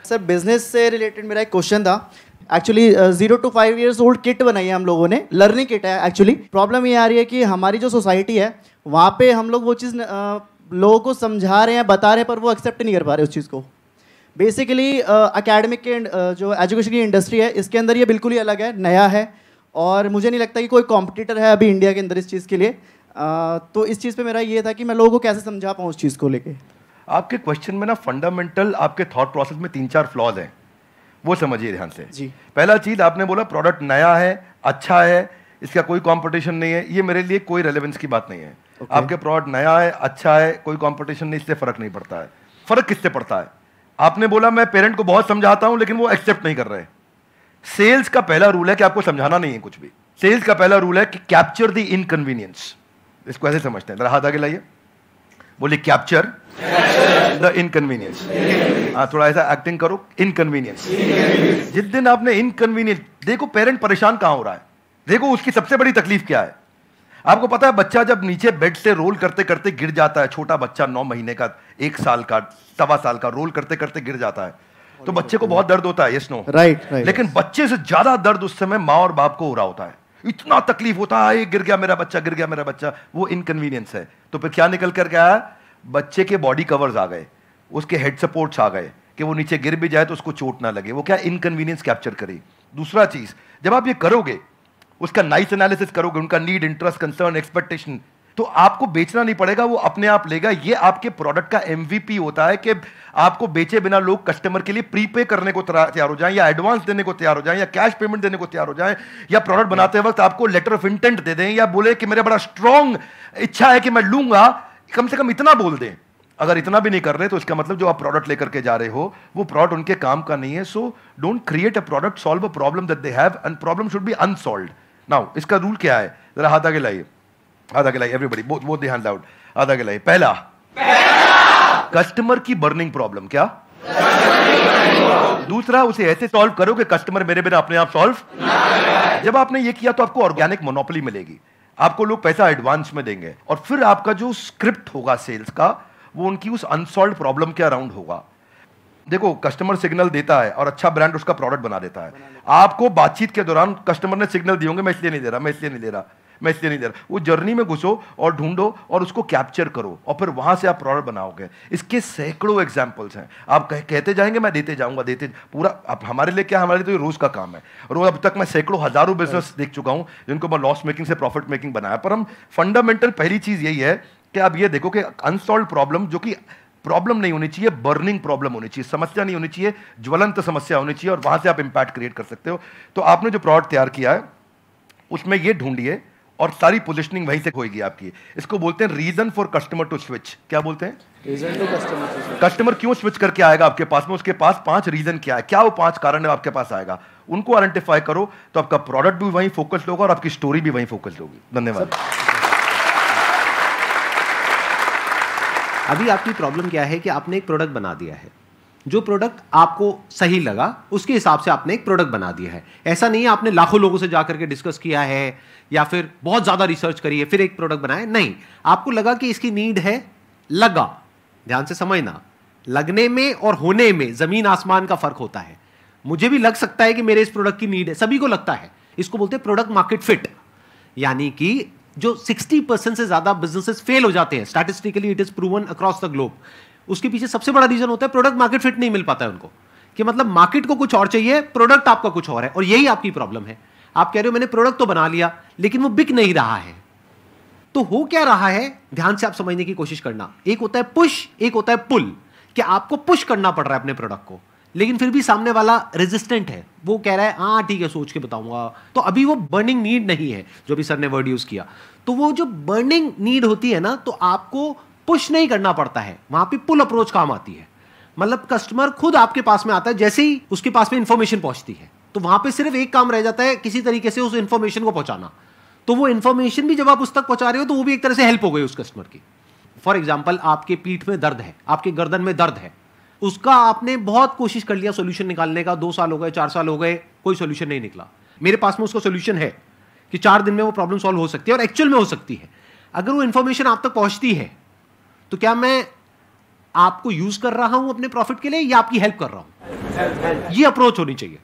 Sir business से related मेरा एक क्वेश्चन था। Actually 0 to 5 years old kit बनाई है हम लोगों ने, लर्निंग किट है। एक्चुअली प्रॉब्लम ये आ रही है कि हमारी जो सोसाइटी है वहाँ पे हम लोग वो चीज़ लोगों को समझा रहे हैं, बता रहे हैं, पर वो एक्सेप्ट नहीं कर पा रहे उस चीज़ को। बेसिकली एकेडमिक के जो एजुकेशन की इंडस्ट्री है इसके अंदर ये बिल्कुल ही अलग है, नया है, और मुझे नहीं लगता कि कोई कॉम्पिटिटर है अभी इंडिया के अंदर इस चीज़ के लिए। तो इस चीज़ पे मेरा ये था कि मैं लोगों को कैसे समझा पाऊँ उस चीज़ को लेके। आपके क्वेश्चन में ना फंडामेंटल आपके थॉट प्रोसेस में 3-4 फ्लॉज हैं, वो समझिए ध्यान से जी। पहला चीज आपने बोला प्रोडक्ट नया है, अच्छा है, इसका कोई कंपटीशन नहीं है। ये मेरे लिए कोई रेलेवेंस की बात नहीं है। आपके प्रोडक्ट नया है, अच्छा है, कोई कंपटीशन नहीं, इससे फर्क नहीं पड़ता है। फर्क किससे पड़ता है? आपने बोला मैं पेरेंट को बहुत समझाता हूं लेकिन वो एक्सेप्ट नहीं कर रहे। सेल्स का पहला रूल है कि आपको समझाना नहीं है कुछ भी। सेल्स का पहला रूल है कि कैप्चर द इनकन्वीनियंस। इसको ऐसे समझते हैं, जरा हाथ आगे लाइए, बोलिए कैप्चर द इनकन्वीनियंस। हाँ, थोड़ा ऐसा एक्टिंग करो, इनकन्वीनियंस। जिस दिन आपने इनकन्वीनियंस, देखो पेरेंट परेशान कहां हो रहा है, देखो उसकी सबसे बड़ी तकलीफ क्या है। आपको पता है बच्चा जब नीचे बेड से रोल करते करते गिर जाता है, छोटा बच्चा 9 महीने का, 1 साल का, 1.25 साल का, रोल करते करते गिर जाता है तो बच्चे को बहुत दर्द होता है, यस नो? राइट। लेकिन बच्चे से ज्यादा दर्द उस समय माँ और बाप को हो रहा होता है। इतना तकलीफ होता है, गिर गया मेरा बच्चा, गिर गया मेरा बच्चा, वो इनकन्वीनियंस है। तो फिर क्या निकल कर गया? बच्चे के बॉडी कवर्स आ गए, उसके हेड सपोर्ट्स आ गए कि वो नीचे गिर भी जाए तो उसको चोट ना लगे। वो क्या इनकन्वीनियंस कैप्चर करे। दूसरा चीज, जब आप ये करोगे, उसका नाइस एनालिसिस करोगे, उनका नीड, इंटरेस्ट, कंसर्न, एक्सपेक्टेशन, तो आपको बेचना नहीं पड़ेगा, वो अपने आप लेगा। ये आपके प्रोडक्ट का एमवीपी होता है कि आपको बेचे बिना लोग कस्टमर के लिए प्रीपे करने को तैयार हो जाएं, या एडवांस देने को तैयार हो जाएं, या कैश पेमेंट देने को तैयार हो जाएं, या प्रोडक्ट बनाते वक्त आपको लेटर ऑफ इंटेंट दे दें, या बोले कि मेरा बड़ा स्ट्रॉन्ग इच्छा है कि मैं लूंगा, कम से कम इतना बोल दें। अगर इतना भी नहीं कर रहे तो इसका मतलब जो आप प्रोडक्ट लेकर के जा रहे हो वो प्रोडक्ट उनके काम का नहीं है। So don't create a product, solve a problem that they have, and problem should be unsolved. Now इसका रूल क्या है? जरा हाथ आगे लाइए, हाथ आगे लाइए, everybody, both the hands out, हाथ आगे लाइए। पहला, कस्टमर की बर्निंग प्रॉब्लम। क्या? दूसरा, उसे ऐसे सॉल्व करो कि कस्टमर मेरे बिना अपने आप सॉल्व। जब आपने ये किया तो आपको ऑर्गेनिक मोनोपोली मिलेगी, आपको लोग पैसा एडवांस में देंगे, और फिर आपका जो स्क्रिप्ट होगा सेल्स का वो उनकी उस अनसॉल्व प्रॉब्लम के अराउंड होगा। देखो कस्टमर सिग्नल देता है और अच्छा ब्रांड उसका प्रोडक्ट बना देता है। आपको बातचीत के दौरान कस्टमर ने सिग्नल दिए होंगे, मैं इसलिए नहीं दे रहा, मैं इसलिए नहीं दे रहा, मैं इसलिए नहीं दे रहा। वो जर्नी में घुसो और ढूंढो और उसको कैप्चर करो, और फिर वहां से आप प्रोडक्ट बनाओगे। इसके सैकड़ों एग्जांपल्स हैं। आप कहते जाएंगे, मैं देते जाऊंगा, देते पूरा। अब हमारे लिए क्या, हमारे लिए तो ये रोज का काम है, और अब तक मैं सैकड़ों हजारों बिजनेस देख चुका हूं जिनको मैं लॉस मेकिंग से प्रॉफिट मेकिंग बनाया। पर हम फंडामेंटल पहली चीज यही है कि आप ये देखो कि अनसॉल्व प्रॉब्लम, जो कि प्रॉब्लम नहीं होनी चाहिए, बर्निंग प्रॉब्लम होनी चाहिए, समस्या नहीं होनी चाहिए, ज्वलंत समस्या होनी चाहिए, और वहां से आप इंपैक्ट क्रिएट कर सकते हो। तो आपने जो प्रोडक्ट तैयार किया है उसमें ये ढूंढिए, और सारी पोजिशनिंग वहीं से होगी आपकी। इसको बोलते हैं reason for customer to switch. क्या बोलते हैं? Reason to customer. कस्टमर क्यों स्विच करके आएगा आपके पास में? उसके पास 5 रीजन क्या है, क्या वो 5 कारण है आपके पास आएगा, उनको आइडेंटिफाई करो, तो आपका प्रोडक्ट भी वहीं फोकस्ड होगा और आपकी स्टोरी भी वहीं फोकस्ड होगी। धन्यवाद। अभी आपकी प्रॉब्लम क्या है कि आपने एक प्रोडक्ट बना दिया है, जो प्रोडक्ट आपको सही लगा उसके हिसाब से आपने एक प्रोडक्ट बना दिया है। ऐसा नहीं है आपने लाखों लोगों से जाकर के डिस्कस किया है या फिर बहुत ज्यादा रिसर्च करी है फिर एक प्रोडक्ट बनाया, नहीं। आपको लगा कि इसकी नीड है, लगा। ध्यान से समझना, लगने में और होने में जमीन आसमान का फर्क होता है। मुझे भी लग सकता है कि मेरे इस प्रोडक्ट की नीड है, सभी को लगता है। इसको बोलते हैं प्रोडक्ट मार्केट फिट। यानी कि जो 60% से ज्यादा बिजनेसेस फेल हो जाते हैं, statistically it is proven across the globe, उसके पीछे सबसे बड़ा रीजन होता है प्रोडक्ट मार्केट फिट नहीं मिल पाता है उनको। कि मतलब मार्केट को कुछ और चाहिए, प्रोडक्ट आपका कुछ और है, और यही आपकी प्रॉब्लम है। आप कह रहे हो मैंने प्रोडक्ट तो बना लिया लेकिन वो बिक नहीं रहा है। तो हो क्या रहा है, ध्यान से आप समझने की कोशिश करना। एक होता है पुश, एक होता है पुल। कि आपको पुश करना पड़ रहा है अपने प्रोडक्ट को, लेकिन फिर भी सामने वाला रेजिस्टेंट है, वो कह रहा है हाँ ठीक है सोच के बताऊंगा। तो अभी वो बर्निंग नीड नहीं है, जो भी सर ने वर्ड यूज किया। तो वो जो बर्निंग नीड होती है ना, तो आपको पुश नहीं करना पड़ता है, वहां पे पुल अप्रोच काम आती है। मतलब कस्टमर खुद आपके पास में आता है, जैसे ही उसके पास में इंफॉर्मेशन पहुंचती है, तो वहां पे सिर्फ एक काम रह जाता है, किसी तरीके से उस इंफॉर्मेशन को पहुंचाना। तो वो इंफॉर्मेशन भी जब आप उस तक पहुंचा रहे हो तो वो भी एक तरह से हेल्प हो गई उस कस्टमर की। फॉर एग्जाम्पल, आपके पीठ में दर्द है, आपके गर्दन में दर्द है, उसका आपने बहुत कोशिश कर लिया सोल्यूशन निकालने का, 2 साल हो गए, 4 साल हो गए, कोई सोल्यूशन नहीं निकला। मेरे पास में उसका सोल्यूशन है कि 4 दिन में वो प्रॉब्लम सॉल्व हो सकती है, और एक्चुअल में हो सकती है। अगर वो इंफॉर्मेशन आप तक पहुंचती है तो क्या मैं आपको यूज कर रहा हूं अपने प्रॉफिट के लिए या आपकी हेल्प कर रहा हूं? ये अप्रोच होनी चाहिए।